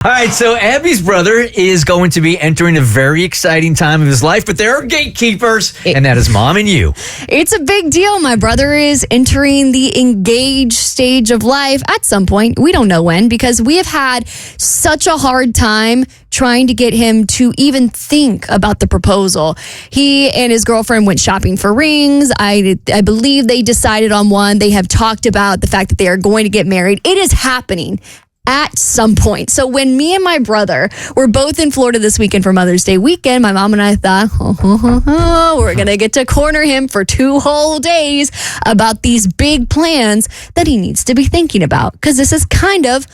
All right, so Abby's brother is going to be entering a very exciting time of his life, but there are gatekeepers, and that is Mom and you. It's a big deal. My brother is entering the engaged stage of life at some point. We don't know when, because we have had such a hard time trying to get him to even think about the proposal. He and his girlfriend went shopping for rings. I believe they decided on one. They have talked about the fact that they are going to get married. It is happening at some point. So when me and my brother were both in Florida this weekend for Mother's Day weekend, my mom and I thought, we're going to get to corner him for 2 whole days about these big plans that he needs to be thinking about. Because this is kind of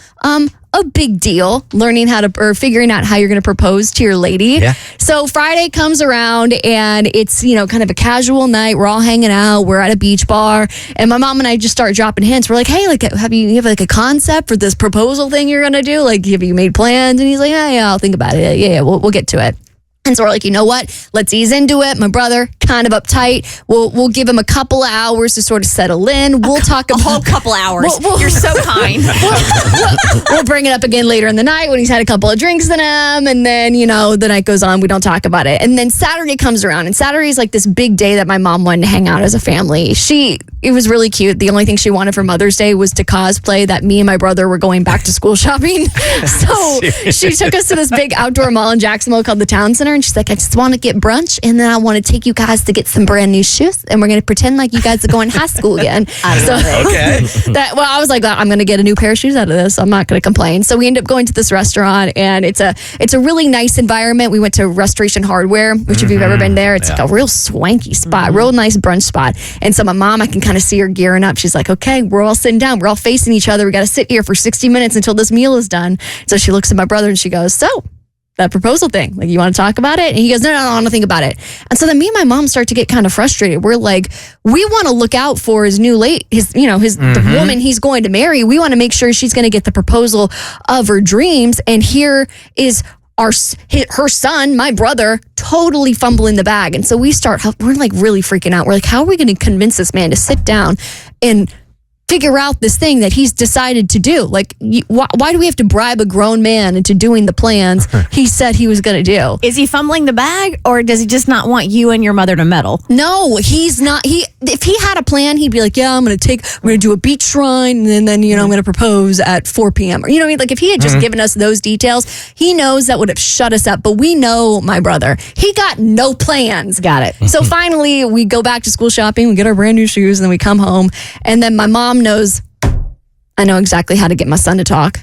a big deal, learning how to, or figuring out how you're going to propose to your lady. Yeah. So Friday comes around and it's, kind of a casual night. We're all hanging out. We're at a beach bar. And my mom and I just start dropping hints. We're like, hey, have you have a concept for this proposal thing you're going to do? Like, have you made plans? And he's like, yeah, I'll think about it. Yeah, we'll get to it. And so we're like, you know what? Let's ease into it. My brother, kind of uptight. We'll give him a couple of hours to sort of settle in. We'll talk about a whole couple hours. You're so kind. We'll bring it up again later in the night when he's had a couple of drinks in him. And then, the night goes on. We don't talk about it. And then Saturday comes around. And Saturday is like this big day that my mom wanted to hang out as a family. It was really cute. The only thing she wanted for Mother's Day was to cosplay that me and my brother were going back to school shopping. So she took us to this big outdoor mall in Jacksonville called the Town Center. And she's like, I just want to get brunch. And then I want to take you guys to get some brand new shoes. And we're going to pretend like you guys are going to high school again. Okay. I was like, I'm going to get a new pair of shoes out of this. I'm not going to complain. So we end up going to this restaurant, and it's a really nice environment. We went to Restoration Hardware, which if you've ever been there, it's like a real swanky spot, real nice brunch spot. And so my mom, I can kind of see her gearing up. She's like, okay, we're all sitting down. We're all facing each other. We got to sit here for 60 minutes until this meal is done. So she looks at my brother and she goes, so that proposal thing, like, you want to talk about it? And he goes, no, I want to think about it. And so then me and my mom start to get kind of frustrated. We're like, we want to look out for his new the woman he's going to marry. We want to make sure she's going to get the proposal of her dreams. And here is her son, my brother, totally fumbling the bag. And so we're like really freaking out. We're like, how are we going to convince this man to sit down and figure out this thing that he's decided to do? Like, why do we have to bribe a grown man into doing the plans he said he was going to do? Is he fumbling the bag, or does he just not want you and your mother to meddle? No, he's not. If he had a plan, he'd be like, yeah, I'm going to do a beach shrine, and then I'm going to propose at 4 p.m. Or, like, if he had just given us those details, he knows that would have shut us up. But we know my brother. He got no plans. Got it. So finally, we go back to school shopping, we get our brand new shoes, and then we come home, and then my mom knows I know exactly how to get my son to talk.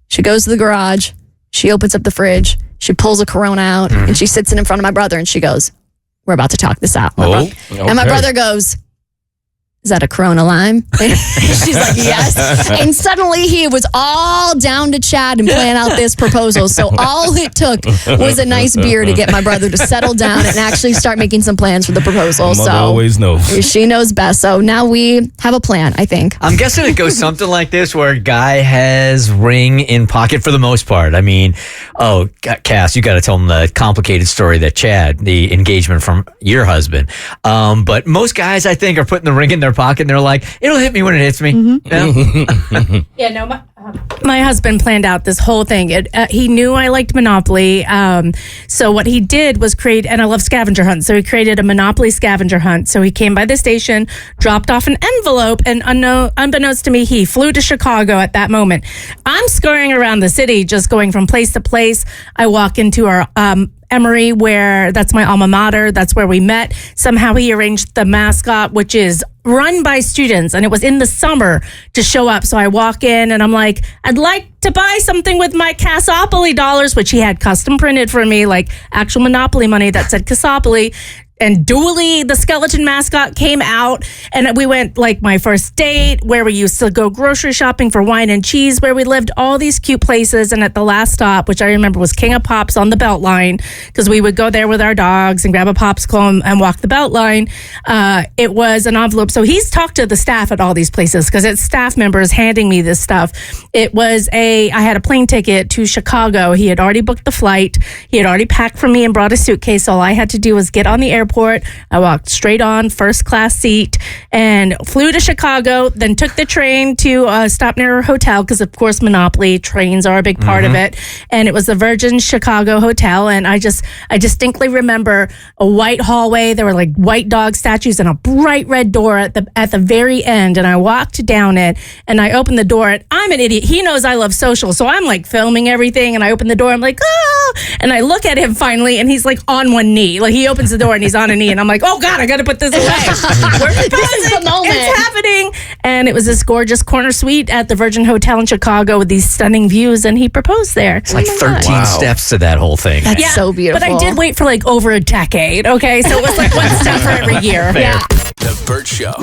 She goes to the garage, she opens up the fridge, she pulls a Corona out, and she sits in front of my brother, and she goes, we're about to talk this out. Okay. And my brother goes, is that a Corona Lime? She's like, yes. And suddenly he was all down to chat and plan out this proposal. So all it took was a nice beer to get my brother to settle down and actually start making some plans for the proposal. Mother so always knows. She knows best. So now we have a plan, I think. I'm guessing it goes something like this, where a guy has ring in pocket for the most part. I mean, Cass, you got to tell him the complicated story that Chad, the engagement from your husband. But most guys, I think, are putting the ring in their pocket and they're like, it'll hit me when it hits me. My husband planned out this whole thing. He knew I liked Monopoly. So what he did was and I love scavenger hunts. So he created a Monopoly scavenger hunt. So he came by the station, dropped off an envelope, and unbeknownst to me, he flew to Chicago at that moment. I'm scurrying around the city, just going from place to place. I walk into our Emory, where that's my alma mater. That's where we met. Somehow he arranged the mascot, which is run by students, and it was in the summer, to show up. So I walk in and I'm like, I'd like to buy something with my Cassopoly dollars, which he had custom printed for me, like actual Monopoly money that said Cassopoly. And Dooley, the skeleton mascot, came out, and we went, like, my first date, where we used to go grocery shopping for wine and cheese, where we lived, all these cute places. And at the last stop, which I remember was King of Pops on the Beltline, because we would go there with our dogs and grab a popsicle and walk the Beltline. It was an envelope. So he's talked to the staff at all these places, because it's staff members handing me this stuff. It was I had a plane ticket to Chicago. He had already booked the flight. He had already packed for me and brought a suitcase. All I had to do was get on the airplane airport. I walked straight on, first class seat, and flew to Chicago, then took the train to a stop near a hotel, because of course Monopoly trains are a big part of it. And it was the Virgin Chicago Hotel. And I distinctly remember a white hallway. There were like white dog statues and a bright red door at the very end. And I walked down it and I opened the door. And I'm an idiot. He knows I love social. So I'm like filming everything. And I open the door. I'm like, oh, and I look at him finally and he's like on one knee. Like he opens the door and he's on a knee. And I'm like, oh God, I got to put this away. We're This is the moment. It's happening. And it was this gorgeous corner suite at the Virgin Hotel in Chicago with these stunning views. And he proposed there. It's like 13 steps to that whole thing. That's so beautiful. But I did wait for like over a decade. Okay. So it was like one step for every year. Fair. Yeah. The Bert Show.